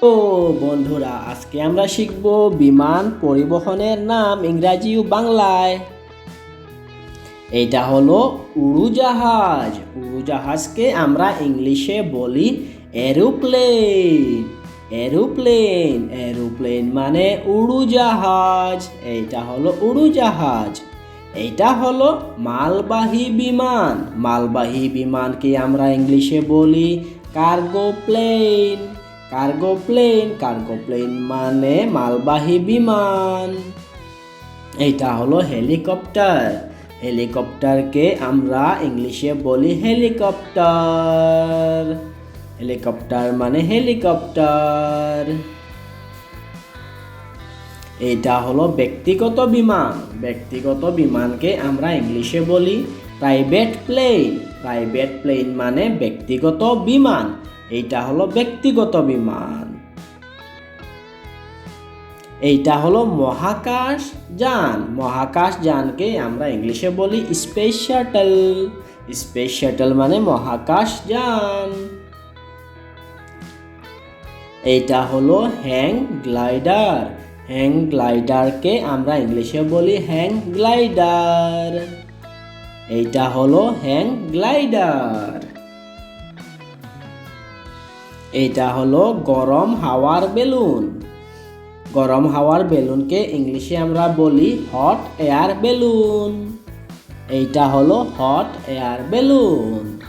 ও বন্ধুরা, আজকে আমরা শিখব বিমান পরিবহনের নাম ইংরাজি ও বাংলায়। এটা হলো উড়োজাহাজ। উড়োজাহাজকে আমরা ইংলিশে বলি এরোপ্লেন। এরোপ্লেন এরোপ্লেন মানে উড়োজাহাজ। এইটা হলো উড়োজাহাজ। এইটা হলো মালবাহী বিমান। মালবাহী বিমানকে আমরা ইংলিশে বলি কার্গো প্লেন। কার্গো প্লেন মানে মালবাহী বিমান। এইটা হলো হেলিকপ্টার। হেলিকপ্টারকে আমরা ইংলিশে বলি হেলিকপ্টার। হেলিকপ্টার মানে হেলিকপ্টার। এটা হলো ব্যক্তিগত বিমান। ব্যক্তিগত বিমানকে আমরা ইংলিশে বলি প্রাইভেট প্লেন। প্রাইভেট প্লেন মানে ব্যক্তিগত বিমান। এইটা হলো ব্যক্তিগত বিমান। এইটা হলো মহাকাশ যান। মহাকাশ যানকে আমরা ইংলিশে বলি স্পেস শাটল। স্পেস শাটল মানে মহাকাশ যান। এইটা হলো হ্যাং গ্লাইডার। হ্যাং গ্লাইডারকে আমরা ইংলিশে বলি হ্যাং গ্লাইডার। এইটা হলো হ্যাং গ্লাইডার। এইটা হলো গরম হাওয়ার বেলুন। গরম হাওয়ার বেলুনকে ইংলিশে আমরা বলি হট এয়ার বেলুন। এইটা হলো হট এয়ার বেলুন।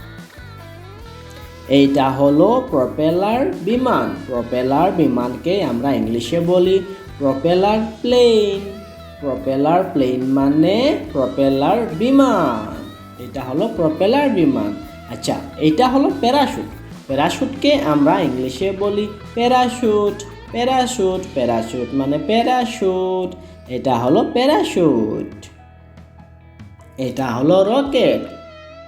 এইটা হলো প্রপেলার বিমান। প্রপেলার বিমানকে আমরা ইংলিশে বলি প্রপেলার প্লেন। প্রপেলার প্লেন মানে প্রপেলার বিমান। এটা হলো প্রপেলার বিমান। আচ্ছা, এটা হলো প্যারাশুট। প্যারাশুটকে আমরা ইংলিশে বলি প্যারাশুট। প্যারাশুট প্যারাশুট মানে প্যারাশুট। এটা হলো প্যারাশুট। এটা হলো রকেট।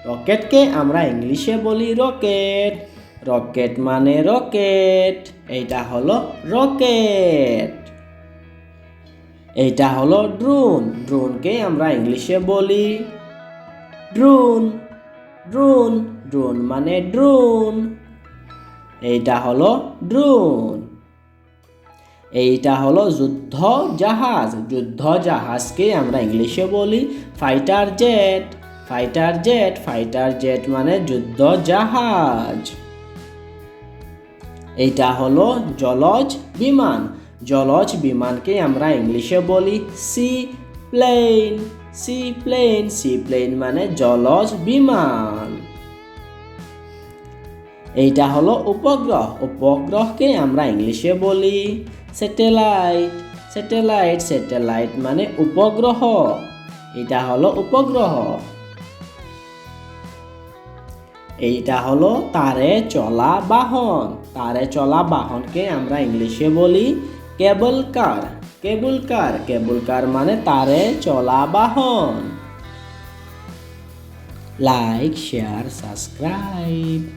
রকেটকে আমরা ইংলিশে বলি রকেট। রকেট মানে রকেট। এইটা হলো রকেট। এইটা হলো ড্রোন। ড্রোনকে আমরা ইংলিশে বলি ড্রোন। ড্রোন ড্রোন মানে ড্রোন। এইটা হলো ড্রোন। এইটা হলো যুদ্ধ জাহাজ। যুদ্ধ জাহাজকে আমরা ইংলিশে বলি fighter jet. Fighter jet fighter jet মানে যুদ্ধ জাহাজ। এইটা হলো জলজ বিমান। জলজ বিমানকে আমরা ইংলিশে বলি seaplane. Seaplane seaplane মানে জলজ বিমান। এইটা হলো উপগ্রহ। উপগ্রহকে আমরা ইংলিশে বলি স্যাটেলাইট। স্যাটেলাইট স্যাটেলাইট মানে উপগ্রহ। এটা হলো উপগ্রহ। এইটা হলো তারে চলা বাহন। তারে চলা বাহনকে আমরা ইংলিশে বলি কেবল কার। কেবল কার কেবল কার মানে তারে চলা বাহন। Like, share, subscribe.